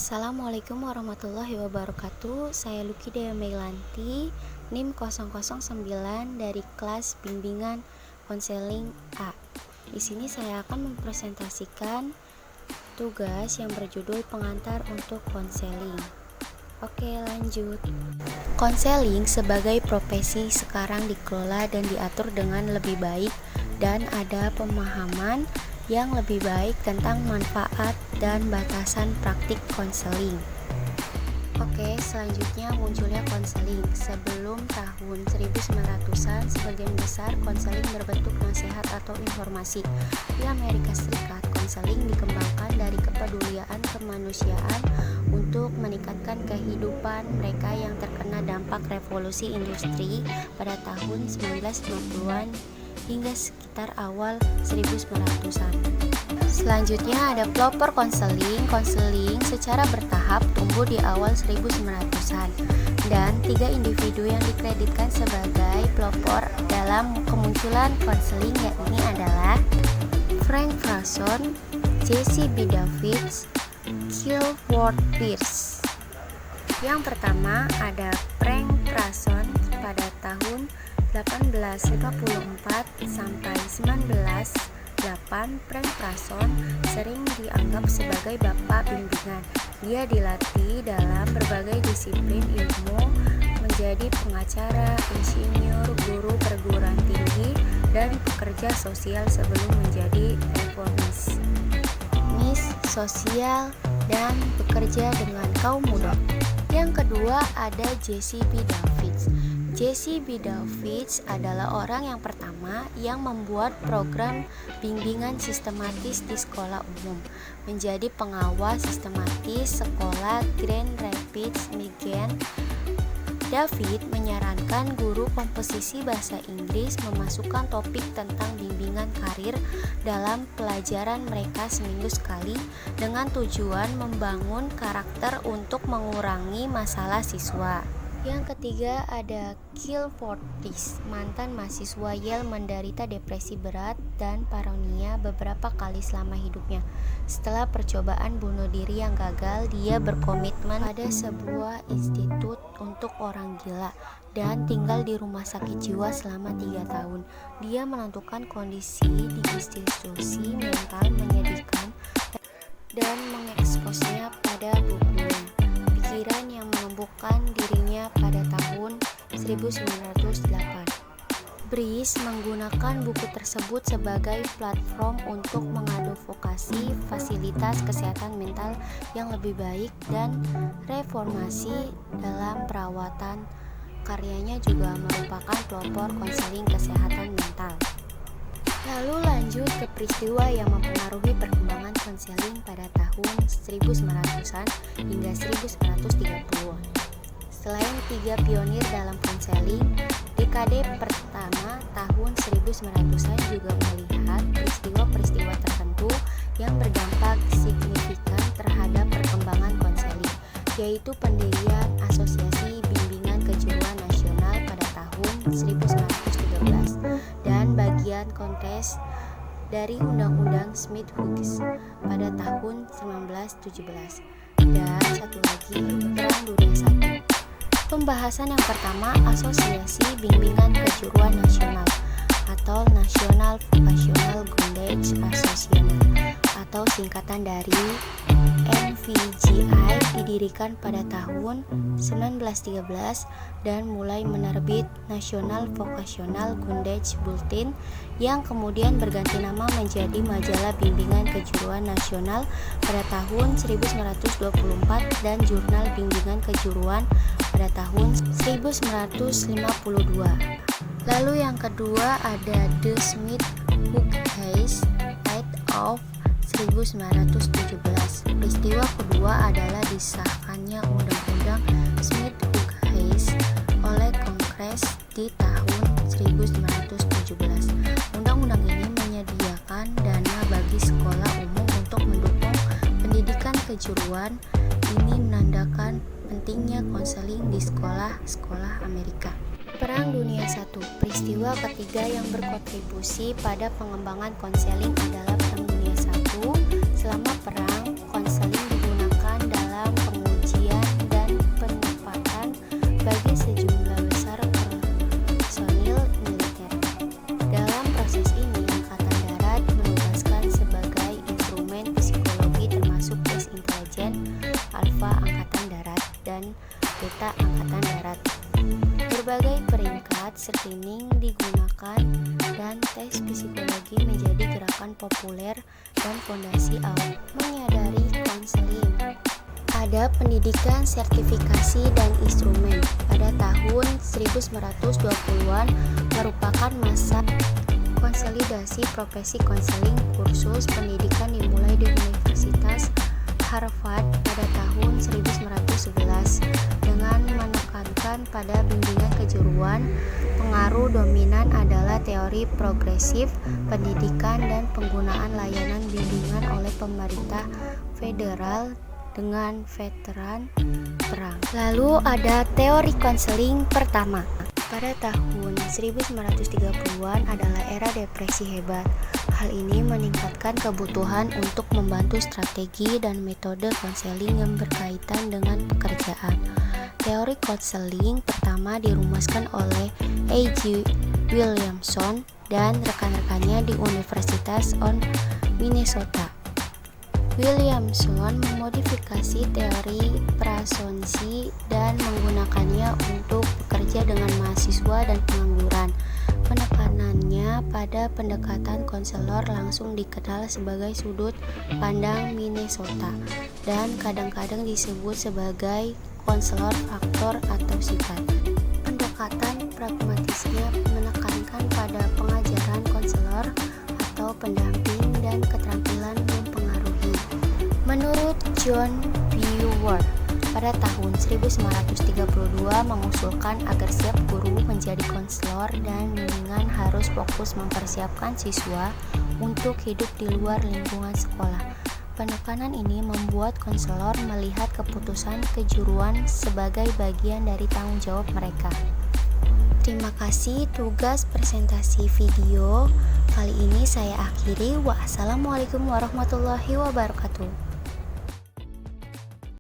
Assalamualaikum warahmatullahi wabarakatuh. Saya Lukidaya Meilanti, NIM 009 dari kelas bimbingan konseling A. Di sini saya akan mempresentasikan tugas yang berjudul pengantar untuk konseling. Oke, lanjut. Konseling sebagai profesi sekarang dikelola dan diatur dengan lebih baik dan ada pemahaman yang lebih baik tentang manfaat dan batasan praktik konseling. Oke, selanjutnya munculnya konseling. Sebelum tahun 1900-an, sebagian besar konseling berbentuk nasihat atau informasi. Di Amerika Serikat, konseling dikembangkan dari kepedulian kemanusiaan untuk meningkatkan kehidupan mereka yang terkena dampak revolusi industri pada tahun 1950-an hingga sekitar awal 1900-an. Selanjutnya ada pelopor konseling. Konseling secara bertahap tumbuh di awal 1900-an dan 3 individu yang dikreditkan sebagai pelopor dalam kemunculan konseling yakni adalah Frank Frason, Jesse B. Davids, Gilbert Pierce. Yang pertama ada Frank Frason pada tahun 1854 sampai 1908. Frank Frason sering dianggap sebagai bapak bimbingan. Dia dilatih dalam berbagai disiplin ilmu, menjadi pengacara, insinyur, guru perguruan tinggi, dan pekerja sosial sebelum menjadi reformis sosial dan bekerja dengan kaum muda. Yang kedua ada Jesse B. Davids. Jesse B. Davids adalah orang yang pertama yang membuat program bimbingan sistematis di sekolah umum, menjadi pengawas sistematis sekolah Grand Rapids, Michigan. David menyarankan guru komposisi bahasa Inggris memasukkan topik tentang bimbingan karir dalam pelajaran mereka seminggu sekali dengan tujuan membangun karakter untuk mengurangi masalah siswa. Yang ketiga ada Gilbert Pierce. Mantan mahasiswa Yale menderita depresi berat dan paranoia beberapa kali selama hidupnya. Setelah percobaan bunuh diri yang gagal, dia berkomitmen pada sebuah institut untuk orang gila dan tinggal di rumah sakit jiwa selama 3 tahun. Dia menentukan kondisi di institusi mental menyedihkan dan mengeksposnya pada bukunya. Pikiran yang menumbuhkan dirinya pada tahun 1908. Brice menggunakan buku tersebut sebagai platform untuk mengadvokasi fasilitas kesehatan mental yang lebih baik dan reformasi dalam perawatan. Karyanya juga merupakan pelopor konseling kesehatan mental. Lalu lanjut ke peristiwa yang mempengaruhi perkembangan konseling pada tahun 1900-an hingga 1930-an. Selain 3 pionir dalam konseling, dekade pertama tahun 1900-an juga melihat peristiwa-peristiwa tertentu yang berdampak signifikan terhadap perkembangan konseling, yaitu pendirian Asosiasi Bimbingan Kejuruan Nasional pada tahun 1913 dan bagian kontes dari Undang-Undang Smith-Hughes pada tahun 1917. Dan satu lagi, Perang Dunia I. Pembahasan yang pertama, Asosiasi Bimbingan Kejuruan Nasional atau National Vocational Guidance Association atau singkatan dari NVGI didirikan pada tahun 1913 dan mulai menerbit National Vocational Guidance Bulletin yang kemudian berganti nama menjadi Majalah Bimbingan Kejuruan Nasional pada tahun 1924 dan Jurnal Bimbingan Kejuruan pada tahun 1952. Lalu yang kedua ada The Smith-Hughes Act of 1917. Peristiwa kedua adalah disahkannya Undang-Undang Smith-Hughes oleh Kongres di tahun 1917. Undang-undang ini menyediakan dana bagi sekolah umum untuk mendukung pendidikan kejuruan. Ini menandakan pentingnya konseling di sekolah-sekolah Amerika. Perang Dunia I. Peristiwa ketiga yang berkontribusi pada pengembangan konseling adalah Perang Dunia I. Selama perang, konseling digunakan dalam intelijen, Alfa Angkatan Darat, dan Beta Angkatan Darat. Berbagai peringkat screening digunakan dan tes psikologi menjadi gerakan populer dan fondasi awal menyadari konseling. Ada pendidikan, sertifikasi, dan instrumen. Pada tahun 1920-an merupakan masa konsolidasi profesi konseling. Kursus pendidikan dimulai di Universitas Harvard pada tahun 1911 dengan menekankan pada bimbingan kejuruan. Pengaruh dominan adalah teori progresif pendidikan dan penggunaan layanan bimbingan oleh pemerintah federal dengan veteran perang. Lalu ada teori konseling pertama. Pada tahun 1930-an adalah era depresi hebat. Hal ini meningkatkan kebutuhan untuk membantu strategi dan metode konseling yang berkaitan dengan pekerjaan. Teori konseling pertama dirumuskan oleh A.G. Williamson dan rekan-rekannya di Universitas of Minnesota. Williamson memodifikasi teori prasonsi dan menggunakannya untuk bekerja dengan mahasiswa dan pengangguran. Penekanannya pada pendekatan konselor langsung dikenal sebagai sudut pandang Minnesota dan kadang-kadang disebut sebagai konselor faktor atau sifat. Pendekatan pragmatisnya menekankan pada pengajaran konselor atau pendamping dan keterampilan mempengaruhi. Menurut John B. Ward, pada tahun 1932 mengusulkan agar setiap guru menjadi konselor dan bimbingan harus fokus mempersiapkan siswa untuk hidup di luar lingkungan sekolah. Penekanan ini membuat konselor melihat keputusan kejuruan sebagai bagian dari tanggung jawab mereka. Terima kasih tugas presentasi video kali ini saya akhiri. Wassalamualaikum warahmatullahi wabarakatuh.